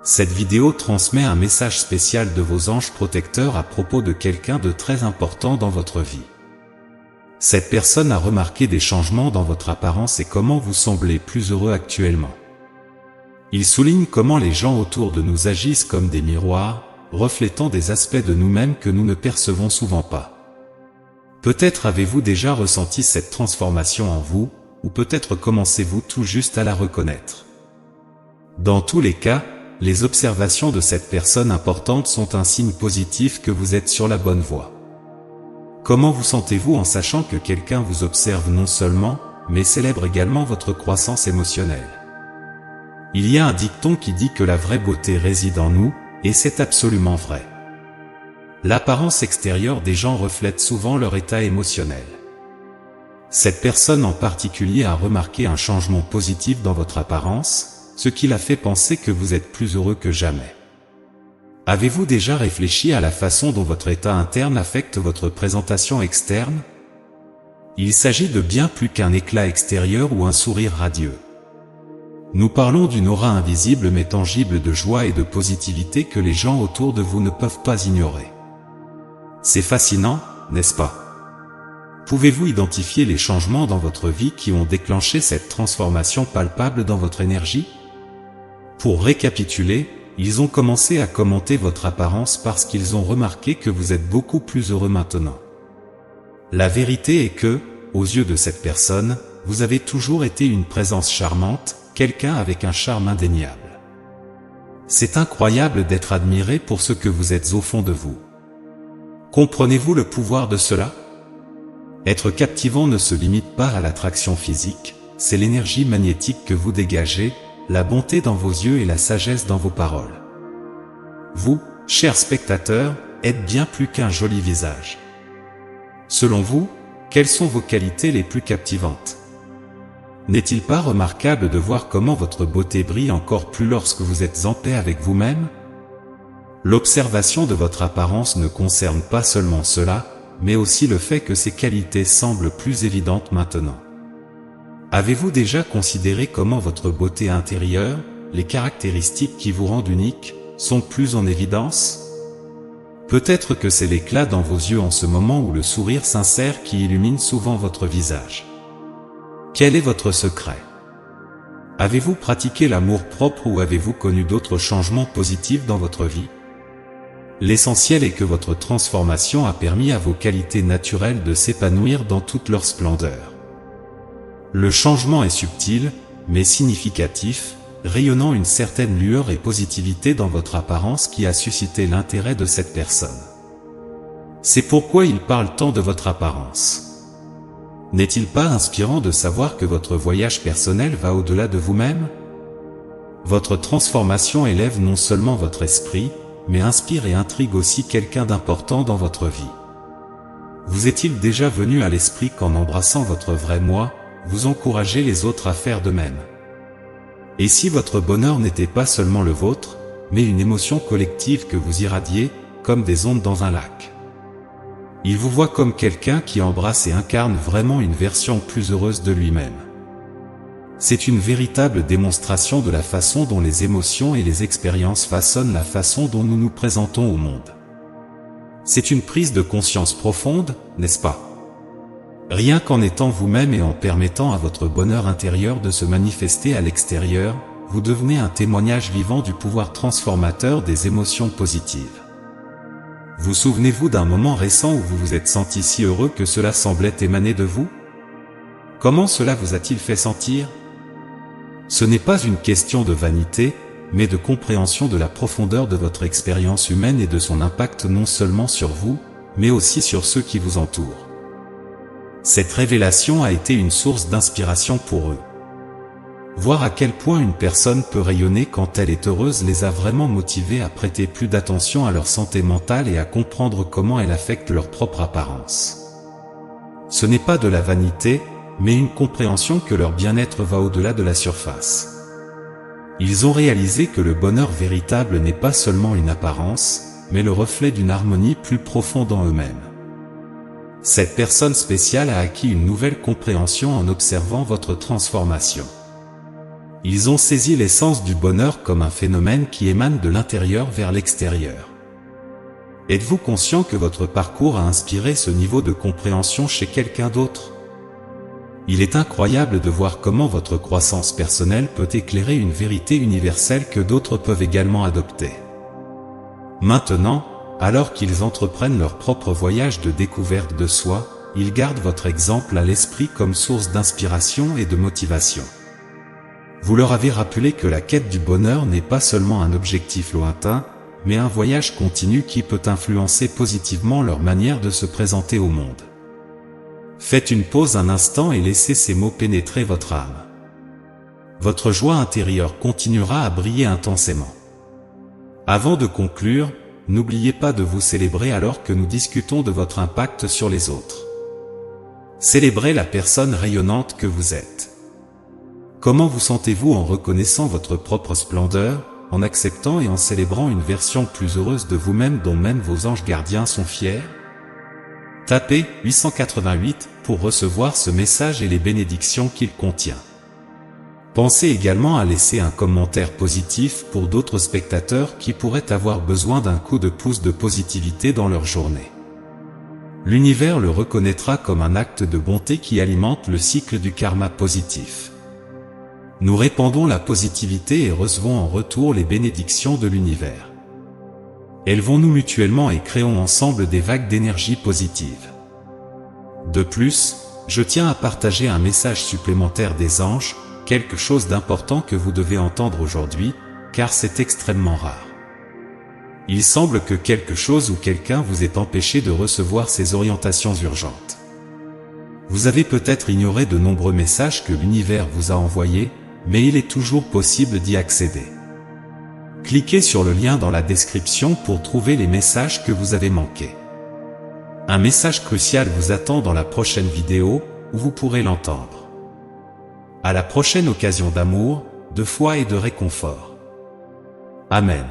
Cette vidéo transmet un message spécial de vos anges protecteurs à propos de quelqu'un de très important dans votre vie. Cette personne a remarqué des changements dans votre apparence et comment vous semblez plus heureux actuellement. Il souligne comment les gens autour de nous agissent comme des miroirs, reflétant des aspects de nous-mêmes que nous ne percevons souvent pas. Peut-être avez-vous déjà ressenti cette transformation en vous, ou peut-être commencez-vous tout juste à la reconnaître. Dans tous les cas, les observations de cette personne importante sont un signe positif que vous êtes sur la bonne voie. Comment vous sentez-vous en sachant que quelqu'un vous observe non seulement, mais célèbre également votre croissance émotionnelle? Il y a un dicton qui dit que la vraie beauté réside en nous, et c'est absolument vrai. L'apparence extérieure des gens reflète souvent leur état émotionnel. Cette personne en particulier a remarqué un changement positif dans votre apparence, ce qui l'a fait penser que vous êtes plus heureux que jamais. Avez-vous déjà réfléchi à la façon dont votre état interne affecte votre présentation externe? Il s'agit de bien plus qu'un éclat extérieur ou un sourire radieux. Nous parlons d'une aura invisible mais tangible de joie et de positivité que les gens autour de vous ne peuvent pas ignorer. C'est fascinant, n'est-ce pas? Pouvez-vous identifier les changements dans votre vie qui ont déclenché cette transformation palpable dans votre énergie? Pour récapituler, ils ont commencé à commenter votre apparence parce qu'ils ont remarqué que vous êtes beaucoup plus heureux maintenant. La vérité est que, aux yeux de cette personne, vous avez toujours été une présence charmante, quelqu'un avec un charme indéniable. C'est incroyable d'être admiré pour ce que vous êtes au fond de vous. Comprenez-vous le pouvoir de cela? Être captivant ne se limite pas à l'attraction physique, c'est l'énergie magnétique que vous dégagez, la bonté dans vos yeux et la sagesse dans vos paroles. Vous, chers spectateurs, êtes bien plus qu'un joli visage. Selon vous, quelles sont vos qualités les plus captivantes? N'est-il pas remarquable de voir comment votre beauté brille encore plus lorsque vous êtes en paix avec vous-même? L'observation de votre apparence ne concerne pas seulement cela, mais aussi le fait que ces qualités semblent plus évidentes maintenant. Avez-vous déjà considéré comment votre beauté intérieure, les caractéristiques qui vous rendent unique, sont plus en évidence? Peut-être que c'est l'éclat dans vos yeux en ce moment ou le sourire sincère qui illumine souvent votre visage. Quel est votre secret? Avez-vous pratiqué l'amour-propre ou avez-vous connu d'autres changements positifs dans votre vie? L'essentiel est que votre transformation a permis à vos qualités naturelles de s'épanouir dans toute leur splendeur. Le changement est subtil, mais significatif, rayonnant une certaine lueur et positivité dans votre apparence qui a suscité l'intérêt de cette personne. C'est pourquoi il parle tant de votre apparence. N'est-il pas inspirant de savoir que votre voyage personnel va au-delà de vous-même? Votre transformation élève non seulement votre esprit, mais inspire et intrigue aussi quelqu'un d'important dans votre vie. Vous est-il déjà venu à l'esprit qu'en embrassant votre vrai moi, vous encouragez les autres à faire de même? Et si votre bonheur n'était pas seulement le vôtre, mais une émotion collective que vous irradiez, comme des ondes dans un lac? Il vous voit comme quelqu'un qui embrasse et incarne vraiment une version plus heureuse de lui-même. C'est une véritable démonstration de la façon dont les émotions et les expériences façonnent la façon dont nous nous présentons au monde. C'est une prise de conscience profonde, n'est-ce pas? Rien qu'en étant vous-même et en permettant à votre bonheur intérieur de se manifester à l'extérieur, vous devenez un témoignage vivant du pouvoir transformateur des émotions positives. Vous souvenez-vous d'un moment récent où vous vous êtes senti si heureux que cela semblait émaner de vous? Comment cela vous a-t-il fait sentir? Ce n'est pas une question de vanité, mais de compréhension de la profondeur de votre expérience humaine et de son impact non seulement sur vous, mais aussi sur ceux qui vous entourent. Cette révélation a été une source d'inspiration pour eux. Voir à quel point une personne peut rayonner quand elle est heureuse les a vraiment motivés à prêter plus d'attention à leur santé mentale et à comprendre comment elle affecte leur propre apparence. Ce n'est pas de la vanité, mais une compréhension que leur bien-être va au-delà de la surface. Ils ont réalisé que le bonheur véritable n'est pas seulement une apparence, mais le reflet d'une harmonie plus profonde en eux-mêmes. Cette personne spéciale a acquis une nouvelle compréhension en observant votre transformation. Ils ont saisi l'essence du bonheur comme un phénomène qui émane de l'intérieur vers l'extérieur. Êtes-vous conscient que votre parcours a inspiré ce niveau de compréhension chez quelqu'un d'autre? Il est incroyable de voir comment votre croissance personnelle peut éclairer une vérité universelle que d'autres peuvent également adopter. Maintenant, alors qu'ils entreprennent leur propre voyage de découverte de soi, ils gardent votre exemple à l'esprit comme source d'inspiration et de motivation. Vous leur avez rappelé que la quête du bonheur n'est pas seulement un objectif lointain, mais un voyage continu qui peut influencer positivement leur manière de se présenter au monde. Faites une pause un instant et laissez ces mots pénétrer votre âme. Votre joie intérieure continuera à briller intensément. Avant de conclure, n'oubliez pas de vous célébrer alors que nous discutons de votre impact sur les autres. Célébrez la personne rayonnante que vous êtes. Comment vous sentez-vous en reconnaissant votre propre splendeur, en acceptant et en célébrant une version plus heureuse de vous-même dont même vos anges gardiens sont fiers? Tapez 888 pour recevoir ce message et les bénédictions qu'il contient. Pensez également à laisser un commentaire positif pour d'autres spectateurs qui pourraient avoir besoin d'un coup de pouce de positivité dans leur journée. L'univers le reconnaîtra comme un acte de bonté qui alimente le cycle du karma positif. Nous répandons la positivité et recevons en retour les bénédictions de l'univers. Élevons-nous mutuellement et créons ensemble des vagues d'énergie positive. De plus, je tiens à partager un message supplémentaire des anges, quelque chose d'important que vous devez entendre aujourd'hui, car c'est extrêmement rare. Il semble que quelque chose ou quelqu'un vous ait empêché de recevoir ces orientations urgentes. Vous avez peut-être ignoré de nombreux messages que l'univers vous a envoyés, mais il est toujours possible d'y accéder. Cliquez sur le lien dans la description pour trouver les messages que vous avez manqués. Un message crucial vous attend dans la prochaine vidéo, où vous pourrez l'entendre. À la prochaine occasion d'amour, de foi et de réconfort. Amen.